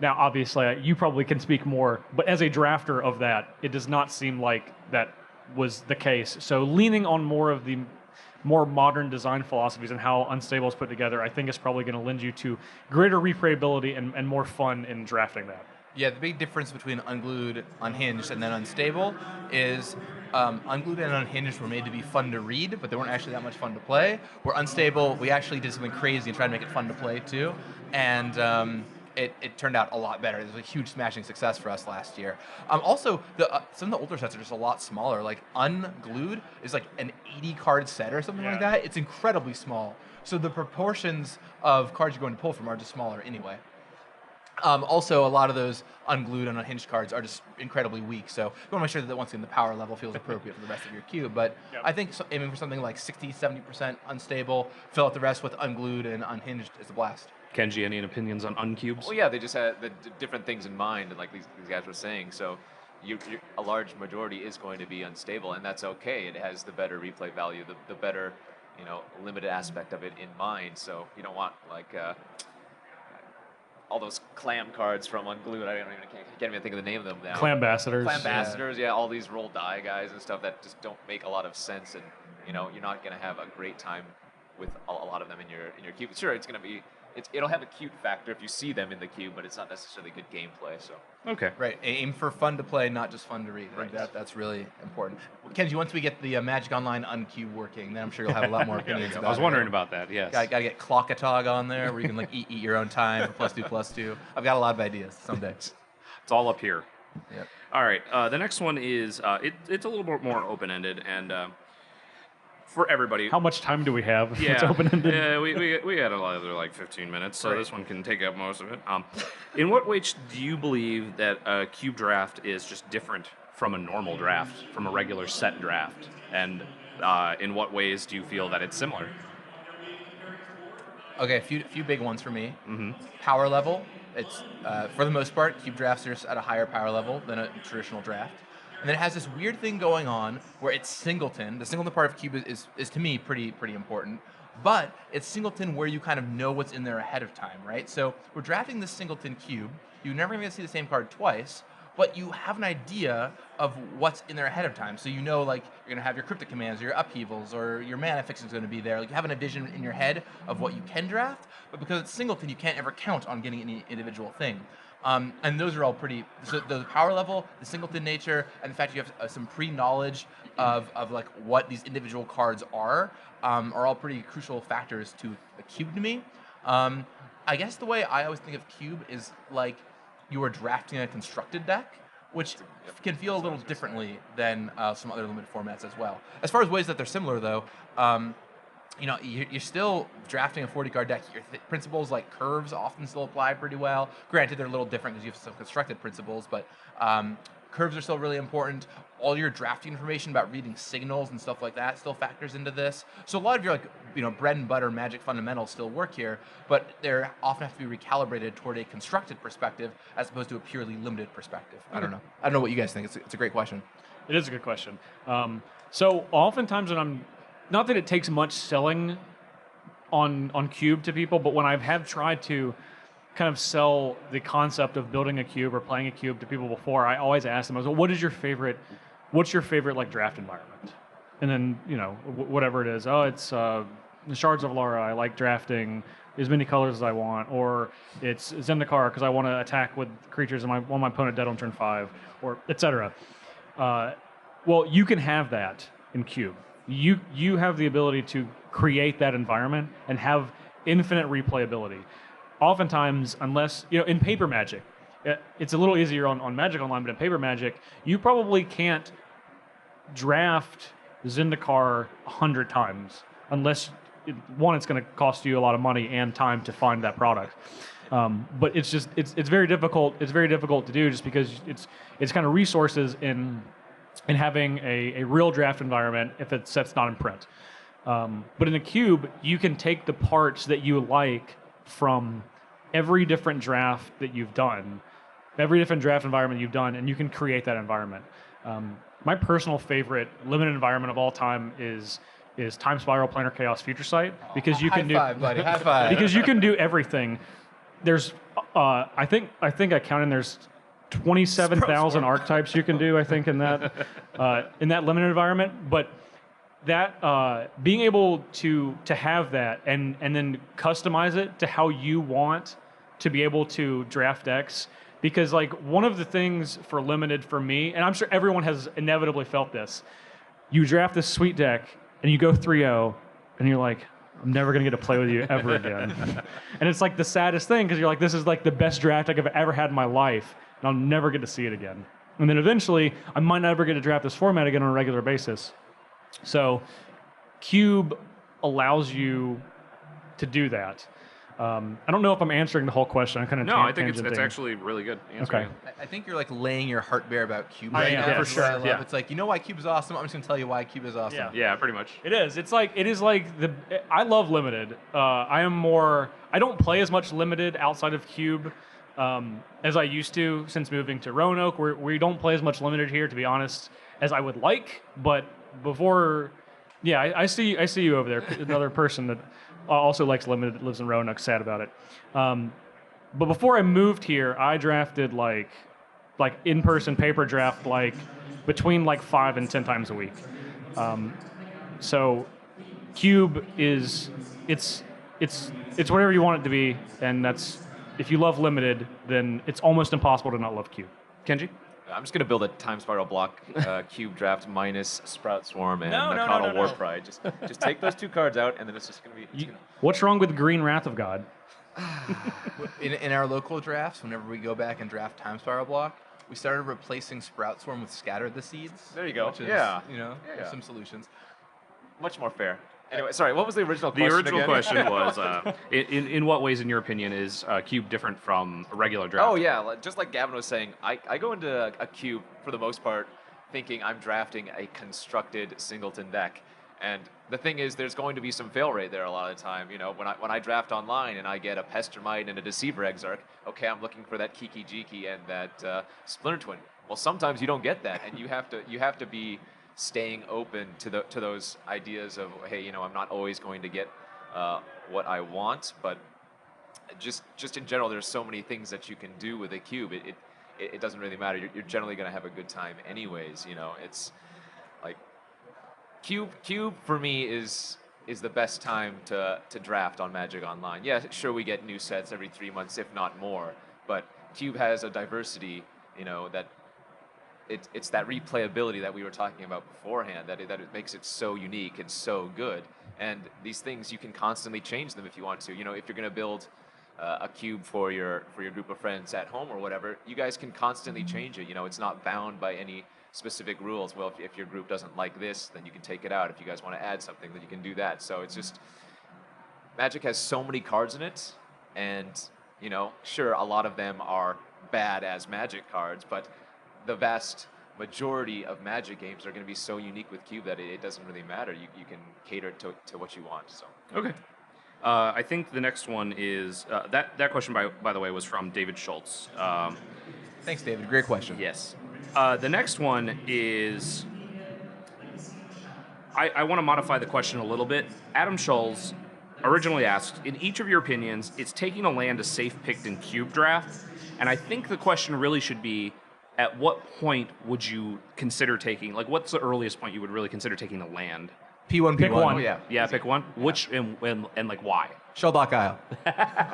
Now, obviously, you probably can speak more, but as a drafter of that, it does not seem like that was the case. So leaning on more of the more modern design philosophies and how Unstable is put together, I think is probably going to lend you to greater replayability and more fun in drafting that. Yeah, the big difference between Unglued, Unhinged, and then Unstable is Unglued and Unhinged were made to be fun to read, but they weren't actually that much fun to play. Where Unstable, we actually did something crazy and tried to make it fun to play too, and it turned out a lot better. It was a huge smashing success for us last year. Also, some of the older sets are just a lot smaller. Like Unglued is like an 80-card set or something like that. It's incredibly small. So the proportions of cards you're going to pull from are just smaller anyway. Also, a lot of those Unglued and Unhinged cards are just incredibly weak, so you want to make sure that once again the power level feels appropriate for the rest of your cube. But I think aiming for something like 60-70% unstable, fill out the rest with Unglued and Unhinged is a blast. Kenji, any opinions on uncubes? Well, yeah, they just had the different things in mind, like these guys were saying. So a large majority is going to be unstable, and that's okay. It has the better replay value, the better, limited aspect of it in mind. So you don't want like all those clam cards from Unglued. I can't even think of the name of them now. Clambassadors. Clambassadors, yeah, all these roll die guys and stuff that just don't make a lot of sense, and you're not going to have a great time with a lot of them in your cube. Sure, it's going to be. It'll have a cute factor if you see them in the cube, but it's not necessarily good gameplay. So Okay. Right, aim for fun to play, not just fun to read. Right. That's really important. Kenji, once we get the Magic Online Uncube working, then I'm sure you'll have a lot more opinions about it. I was wondering about that, yes. Got to get Clockatog on there, where you can like eat your own time for +2/+2. I've got a lot of ideas someday. It's all up here. Yep. All right, the next one is, it's a little bit more open-ended, and for everybody. How much time do we have? Yeah, It's open-ended. yeah, we had another like 15 minutes, so this one can take up most of it. In what way do you believe that a cube draft is just different from a normal draft, from a regular set draft? And in what ways do you feel that it's similar? Okay, a few big ones for me. Mm-hmm. Power level. It's for the most part, cube drafts are at a higher power level than a traditional draft. And then it has this weird thing going on where it's singleton. The singleton part of cube is to me pretty important. But it's singleton where you kind of know what's in there ahead of time, right? So we're drafting this singleton cube. You're never going to see the same card twice, but you have an idea of what's in there ahead of time. So you know, like, you're going to have your cryptic commands, or your upheavals, or your mana fixing is going to be there. Like, you have a vision in your head of what you can draft, but because it's singleton, you can't ever count on getting any individual thing. And those are all pretty. So the power level, the singleton nature, and the fact you have some pre-knowledge of like what these individual cards are all pretty crucial factors to a cube to me. I guess the way I always think of cube is like you are drafting a constructed deck, which can feel a little differently than some other limited formats as well. As far as ways that they're similar, though, you know, you're still drafting a 40-card deck. Your principles like curves often still apply pretty well. Granted, they're a little different because you have some constructed principles, but curves are still really important. All your drafting information about reading signals and stuff like that still factors into this. So a lot of your bread and butter Magic fundamentals still work here, but they often have to be recalibrated toward a constructed perspective as opposed to a purely limited perspective. I don't know. I don't know what you guys think. It's a great question. It is a good question. So oftentimes when I'm, not that it takes much selling on Cube to people, but when I have tried to kind of sell the concept of building a cube or playing a cube to people before, I always ask them, I was like, what's your favorite like draft environment? And then, you know, whatever it is, it's the Shards of Lara, I like drafting as many colors as I want, or it's Zendikar because I want to attack with creatures and I want my opponent dead on turn 5, or etc. Well, you can have that in Cube. You have the ability to create that environment and have infinite replayability. Oftentimes, unless, you know, in paper Magic, it's a little easier on Magic Online, but in paper Magic, you probably can't draft Zendikar 100 times unless, one, it's going to cost you a lot of money and time to find that product. But it's just it's very difficult. It's very difficult to do just because it's kind of resources in having a real draft environment if it's not in print. But in a cube, you can take the parts that you like from every different draft that you've done, every different draft environment you've done, and you can create that environment. My personal favorite limited environment of all time is Time Spiral Planar Chaos Future Sight, because you can do high five, buddy. High five. because you can do everything. There's I think I counted, there's 27,000 archetypes you can do, I think, in that limited environment. But that being able to have that and then customize it to how you want to be able to draft decks, because like one of the things for limited for me, and I'm sure everyone has inevitably felt this, you draft this sweet deck and you go 3-0 and you're like, I'm never going to get to play with you ever again. And it's like the saddest thing, because you're like, this is like the best draft deck I've ever had in my life, and I'll never get to see it again. And then eventually, I might never get to draft this format again on a regular basis. So Cube allows you to do that. I don't know if I'm answering the whole question. I'm kind of I think it's actually really good. Okay. I think you're like laying your heart bare about Cube I right am, now. for That's what sure. I love. Yeah. It's like, you know why Cube is awesome? I'm just gonna tell you why Cube is awesome. Yeah. Yeah, pretty much. It is. It is like I love limited. I don't play as much limited outside of Cube as I used to since moving to Roanoke. We don't play as much limited here, to be honest, as I would like. But before, yeah, I see you over there, another person that also likes limited, lives in Roanoke, sad about it. But before I moved here, I drafted like in-person paper draft like between like 5 and 10 times a week. So Cube is it's whatever you want it to be, and that's, if you love limited, then it's almost impossible to not love Cube. Kenji? I'm just gonna build a Time Spiral block cube draft minus Sprout Swarm and No. War Pride. Just take those 2 cards out, and then it's just gonna be. What's wrong with Green Wrath of God? In our local drafts, whenever we go back and draft Time Spiral block, we started replacing Sprout Swarm with Scatter the Seeds. There you go. Which is, Yeah. there's some solutions. Much more fair. Anyway, sorry. What was the original The question? original again? question was, in what ways, in your opinion, is Cube different from a regular draft? Oh yeah, just like Gavin was saying, I go into a cube for the most part thinking I'm drafting a constructed singleton deck, and the thing is, there's going to be some fail rate there a lot of the time. You know, when I draft online and I get a Pestermite and a Deceiver Exarch, okay, I'm looking for that Kiki Jiki and that Splinter Twin. Well, sometimes you don't get that, and you have to be staying open to those ideas of, hey, you know, I'm not always going to get what I want, but just in general, there's so many things that you can do with a cube. It doesn't really matter. You're generally going to have a good time anyways. You know, it's like cube for me is the best time to draft on Magic Online. Yeah, sure, we get new sets every 3 months, if not more, but Cube has a diversity, that it's that replayability that we were talking about beforehand, that it makes it so unique and so good. And these things, you can constantly change them if you want to. If you're going to build a cube for your group of friends at home or whatever, you guys can constantly change it. It's not bound by any specific rules. Well, if your group doesn't like this, then you can take it out. If you guys want to add something, then you can do that. So it's just, Magic has so many cards in it, and sure, a lot of them are bad as Magic cards, but the vast majority of Magic games are going to be so unique with Cube that it doesn't really matter. You can cater to what you want. So Okay. I think the next one is that question by the way was from David Schultz. Thanks, David. Great question. Yes. The next one is I want to modify the question a little bit. Adam Schultz originally asked, in each of your opinions, is taking a land a safe pick in Cube Draft? And I think the question really should be, at what point would you consider taking, like, what's the earliest point you would really consider taking a land? P1, Pick one. Oh, yeah. Yeah, pick one. Which and like why? Shelldock Isle.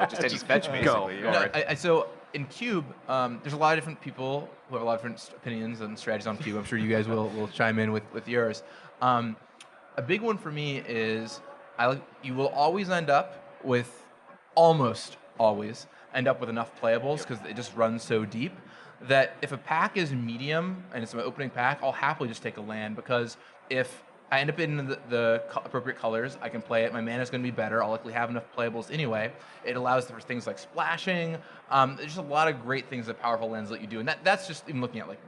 just any fetch, basically. Go. Yeah. All right. So in Cube, there's a lot of different people who have a lot of different opinions and strategies on Cube. I'm sure you guys will chime in with yours. A big one for me is you will always end up with, almost always, end up with enough playables because it just runs so deep that if a pack is medium and it's my opening pack, I'll happily just take a land, because if I end up in the appropriate colors, I can play it. My mana is going to be better. I'll likely have enough playables anyway. It allows for things like splashing. There's just a lot of great things that powerful lands let you do, and that's just even looking at like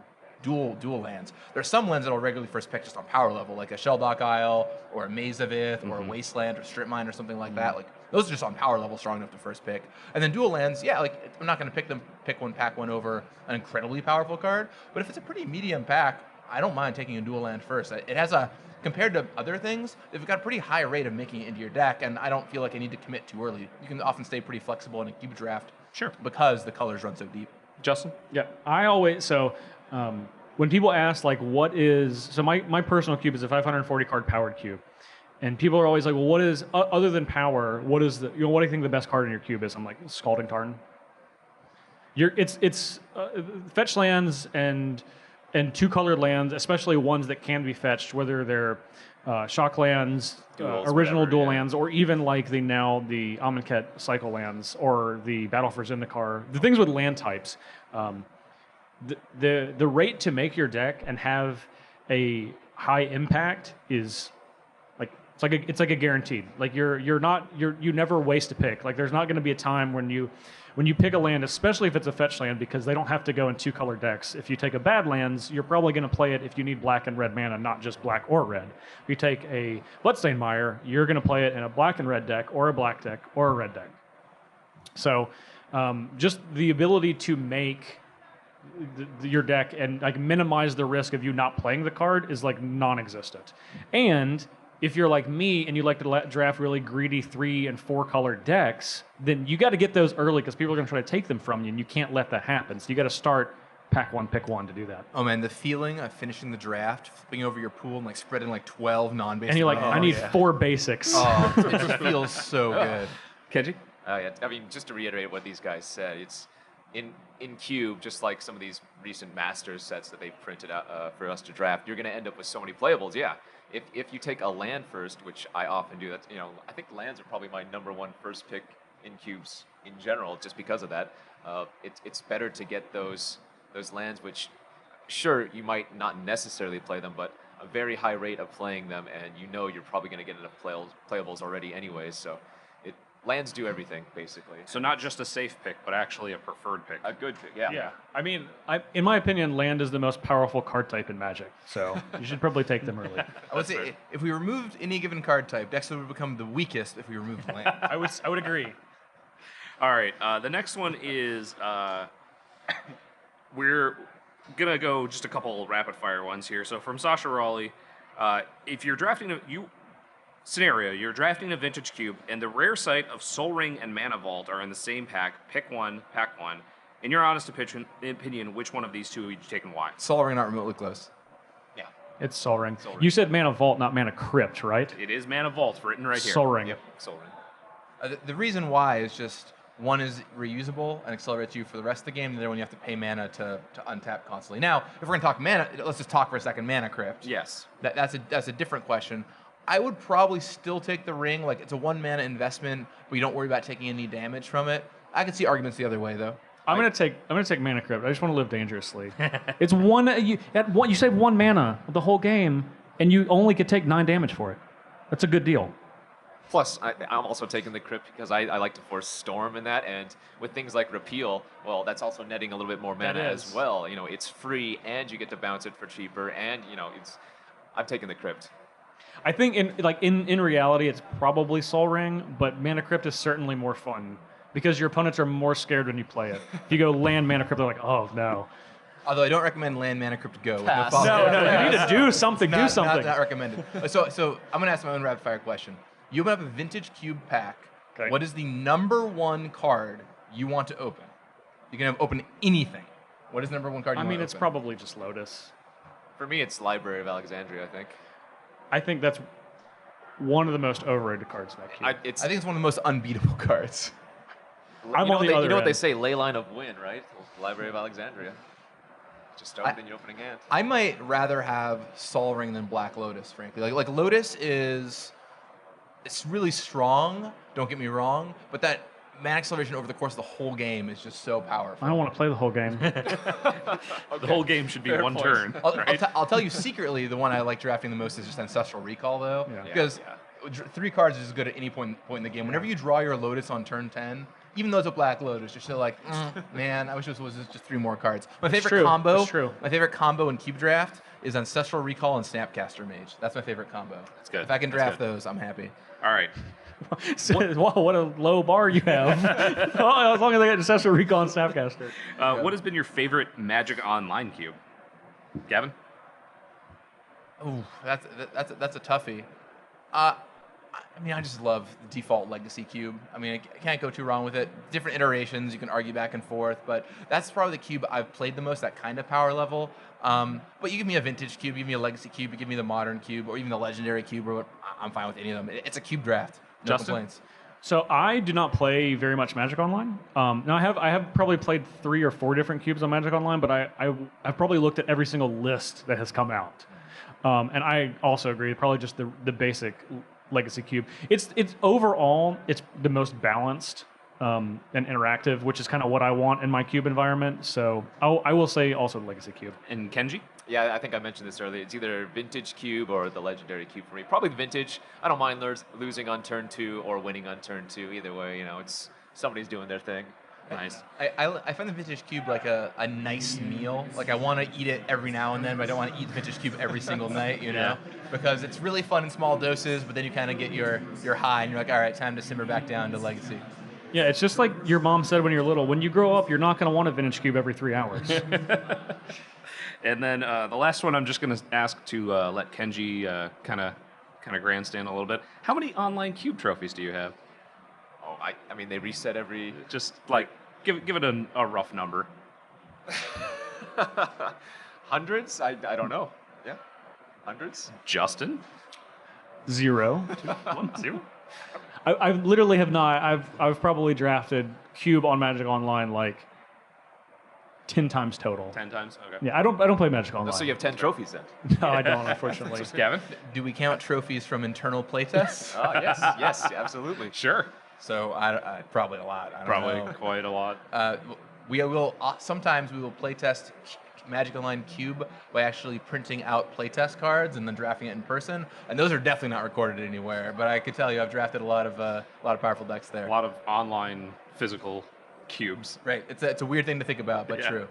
dual lands. There's some lands that I'll regularly first pick just on power level, like a Shelldock Isle or a Maze of Ith or a Wasteland or Strip Mine or something like that. Like those are just on power level strong enough to first pick. And then dual lands, yeah, like I'm not going to pick one pack one over an incredibly powerful card. But if it's a pretty medium pack, I don't mind taking a dual land first. It has compared to other things, they've got a pretty high rate of making it into your deck, and I don't feel like I need to commit too early. You can often stay pretty flexible in a Cube Draft. Sure. Because the colors run so deep. Justin? Yeah, I always when people ask like what is my personal cube is a 540 card powered cube, and people are always like, well, what is other than power? What is what do you think the best card in your cube is? I'm like, Scalding Tarn. It's fetch lands and two colored lands, especially ones that can be fetched, whether they're shock lands, original dual lands, or even like the Amonkhet cycle lands or the Battle for Zendikar. The things with land types. The rate to make your deck and have a high impact is it's like a guaranteed. Like you never waste a pick. Like there's not going to be a time when you pick a land, especially if it's a fetch land, because they don't have to go in two color decks. If you take a bad lands, you're probably going to play it if you need black and red mana, not just black or red. If you take a Bloodstained Mire, you're going to play it in a black and red deck or a black deck or a red deck. So just the ability to make your deck and like minimize the risk of you not playing the card is like non-existent. And if you're like me and you like to draft really greedy 3 and 4 color decks, then you got to get those early because people are going to try to take them from you, and you can't let that happen. So you got to start pack one, pick one to do that. Oh man, the feeling of finishing the draft, flipping over your pool and like spreading like 12 non-basic. And you're like, I need 4 basics. Oh, it just feels so good. Kenji? Oh yeah. I mean, just to reiterate what these guys said, it's in Cube, just like some of these recent Masters sets that they've printed out for us to draft, you're going to end up with so many playables. Yeah. If you take a land first, which I often do, that's I think lands are probably my #1 first pick in cubes in general, just because of that. It's better to get those lands, which sure you might not necessarily play them, but a very high rate of playing them, and you're probably going to get enough playables already anyways. So lands do everything basically. So not just a safe pick, but actually a preferred pick. A good pick, yeah. Yeah. I mean, in my opinion, land is the most powerful card type in Magic. So you should probably take them early. I would say if we removed any given card type, decks would become the weakest if we removed land. I would agree. All right. The next one is we're gonna go just a couple rapid fire ones here. So from Sasha Raleigh, if you're drafting you're drafting a vintage cube, and the rare sight of Soul Ring and Mana Vault are in the same pack. Pick one, pack one. In your honest opinion, which one of these two would you take and why? Soul Ring not remotely close. Yeah. It's Soul Ring. You said Mana Vault, not Mana Crypt, right? It is Mana Vault written right here. Soul Ring. Yep. Soul Ring. The reason why is just One is reusable and accelerates you for the rest of the game. The other one you have to pay mana to untap constantly. Now, if we're going to talk mana, let's just talk for a second Mana Crypt. Yes. That's a different question. I would probably still take the ring. Like, it's a 1 mana investment, but you don't worry about taking any damage from it. I could see arguments the other way, though. I'm gonna take Mana Crypt. I just want to live dangerously. It's you save 1 mana the whole game, and you only could take 9 damage for it. That's a good deal. Plus, I'm also taking the Crypt because I like to force Storm in that, and with things like Repeal, well, that's also netting a little bit more mana as well. You know, it's free, and you get to bounce it for cheaper, and you know, I'm taking the Crypt. I think in reality, it's probably Sol Ring, but Mana Crypt is certainly more fun because your opponents are more scared when you play it. If you go land Mana Crypt, they're like, oh no. Although I don't recommend land Mana Crypt to go. With Pass. No, you need to do something. Not, do something. Not recommended. So I'm gonna ask my own rapid fire question. You open up a Vintage Cube pack. Okay. What is the #1 card you want to open? You can open anything. What is the #1 card you want to open? It's probably just Lotus. For me, it's Library of Alexandria, I think. I think that's one of the most overrated cards in that cube. I think it's one of the most unbeatable cards. I'm on the other You know what they end. say, Leyline of Win, right? Library of Alexandria. Just start in your opening hand. I might rather have Sol Ring than Black Lotus, frankly. Like Lotus it's really strong, don't get me wrong, but that mana acceleration over the course of the whole game is just so powerful. I don't want to play the whole game. The whole game should be Fair one point. turn. I'll tell you secretly, the one I like drafting the most is just Ancestral Recall, though, Yeah. because 3 cards is good at any point in the game. Whenever you draw your Lotus on turn 10, even though it's a Black Lotus, you're still like, man, I wish this was just 3 more cards. My favorite true. combo, That's true. my favorite combo in Cube Draft is Ancestral Recall and Snapcaster Mage. That's my favorite combo. That's good. If I can That's draft good. those, I'm happy. All right. Wow, what a low bar you have. Well, as long as I get Ancestral Recall and Snapcaster. What has been your favorite Magic Online cube? Gavin? Ooh, that's a toughie. I mean, I just love the default Legacy Cube. I mean, I can't go too wrong with it. Different iterations, you can argue back and forth, but that's probably the cube I've played the most, that kind of power level. But you give me a Vintage Cube, you give me a Legacy Cube, you give me the Modern Cube, or even the Legendary Cube, or I'm fine with any of them. It's a cube draft. No Justin? complaints. So I do not play very much Magic Online. Now I have probably played 3 or 4 different cubes on Magic Online, but I've probably looked at every single list that has come out. And I also agree, probably just the basic Legacy Cube. It's overall it's the most balanced and interactive, which is kind of what I want in my cube environment. So I will say also the Legacy Cube. And Kenji? Yeah, I think I mentioned this earlier. It's either Vintage Cube or the Legendary Cube for me. Probably the Vintage. I don't mind losing on turn 2 or winning on turn 2. Either way, you know, it's somebody's doing their thing. Nice. I find the Vintage Cube like a nice meal. Like, I want to eat it every now and then, but I don't want to eat the Vintage Cube every single night, you know? Because it's really fun in small doses, but then you kind of get your high, and you're like, all right, time to simmer back down to Legacy. Yeah, it's just like your mom said when you're little. When you grow up, you're not going to want a Vintage Cube every 3 hours. And then the last one, I'm just going to ask to let Kenji kind of grandstand a little bit. How many online cube trophies do you have? Oh, I mean, they reset every... Just like give it a rough number. Hundreds? I don't know. Yeah, hundreds. Justin? 0. 1, 0. I literally have not. I've probably drafted cube on Magic Online like 10 times total. 10 times. Okay. Yeah, I don't play Magic Online. So you have 10 trophies then? No, I don't, unfortunately. Gavin? Do we count trophies from internal playtests? Oh, yes, absolutely. Sure. So I probably a lot. I don't Probably know. quite a lot. Sometimes we will playtest Magic Online Cube by actually printing out playtest cards and then drafting it in person. And those are definitely not recorded anywhere. But I could tell you, I've drafted a lot of powerful decks there. A lot of online physical cubes. Right. It's a weird thing to think about, but Yeah. true.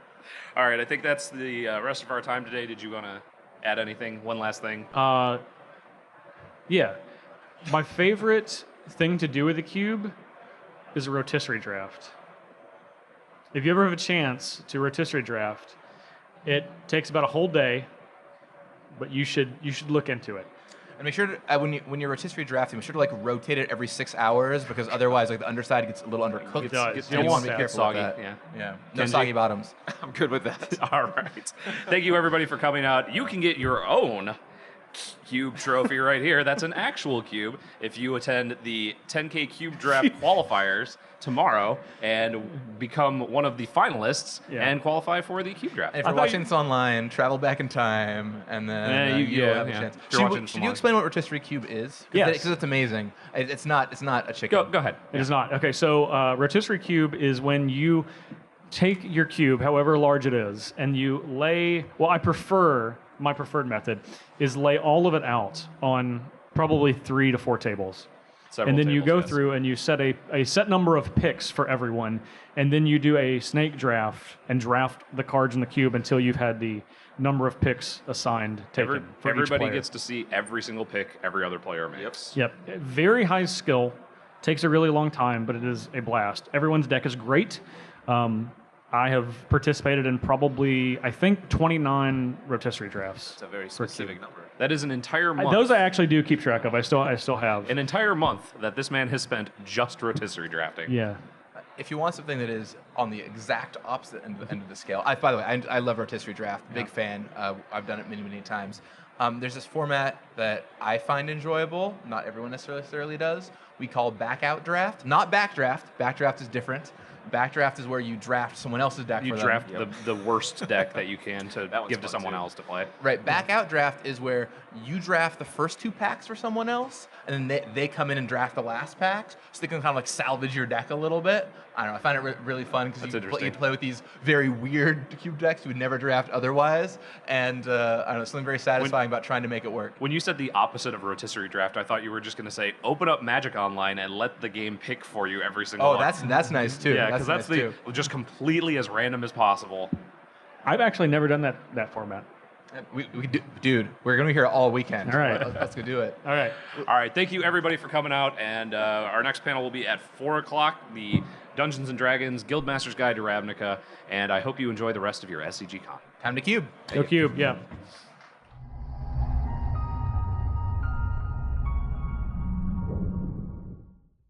All right, I think that's the rest of our time today. Did you want to add anything? One last thing? Yeah. My favorite thing to do with a cube is a rotisserie draft. If you ever have a chance to rotisserie draft, it takes about a whole day, but you should look into it. And make sure to, when you're rotisserie drafting, make sure to like rotate it every 6 hours, because otherwise like the underside gets a little undercooked. It does. You don't want to be Gets careful soggy, with that. yeah. Yeah. No Kenji? soggy bottoms. I'm good with that. All right. Thank you, everybody, for coming out. You can get your own cube trophy right here. That's an actual cube. If you attend the 10K Cube Draft qualifiers tomorrow and become one of the finalists and qualify for the Cube Draft. And if you're watching this online, travel back in time, and then you'll have a chance. Should you explain what Rotisserie Cube is? Yes. Because it's amazing. It's not a chicken. Go ahead. It is not. Okay, so Rotisserie Cube is when you take your cube, however large it is, and you lay, my preferred method is lay all of it out on probably 3 to 4 tables. Several and then you tables, go through and you set a set number of picks for everyone, and then you do a snake draft and draft the cards in the cube until you've had the number of picks assigned taken. For Everybody each player. gets to see every single pick every other player makes. Yep. Very high skill. Takes a really long time, but it is a blast. Everyone's deck is great. I have participated in probably, I think, 29 rotisserie drafts. It's a very specific number. That is an entire month. Those I actually do keep track of. I still have. An entire month that this man has spent just rotisserie drafting. Yeah. If you want something that is on the exact opposite end of the scale, by the way, I love Rotisserie Draft. Big fan. I've done it many, many times. There's this format that I find enjoyable. Not everyone necessarily does. We call backout draft. Not backdraft. Backdraft is different. Backdraft is where you draft someone else's deck You for draft them. the worst deck that you can to That one's give to fun, someone too. else to play. Right, backout draft is where you draft the first 2 packs for someone else, and then they come in and draft the last packs, so they can kind of like salvage your deck a little bit. I don't know, I find it really fun because you play with these very weird cube decks you would never draft otherwise, and I don't know, something very satisfying about trying to make it work. When you said the opposite of rotisserie draft, I thought you were just going to say, open up Magic Online and let the game pick for you every single Oh, one. that's nice too. Yeah, because that's nice too. just completely as random as possible. I've actually never done that format. Dude, we're going to be here all weekend. All right. Let's go do it. All right. All right, thank you everybody for coming out, and our next panel will be at 4 o'clock, the Dungeons & Dragons Guildmaster's Guide to Ravnica, and I hope you enjoy the rest of your SCGCON. Time to cube. Go Cube, yeah.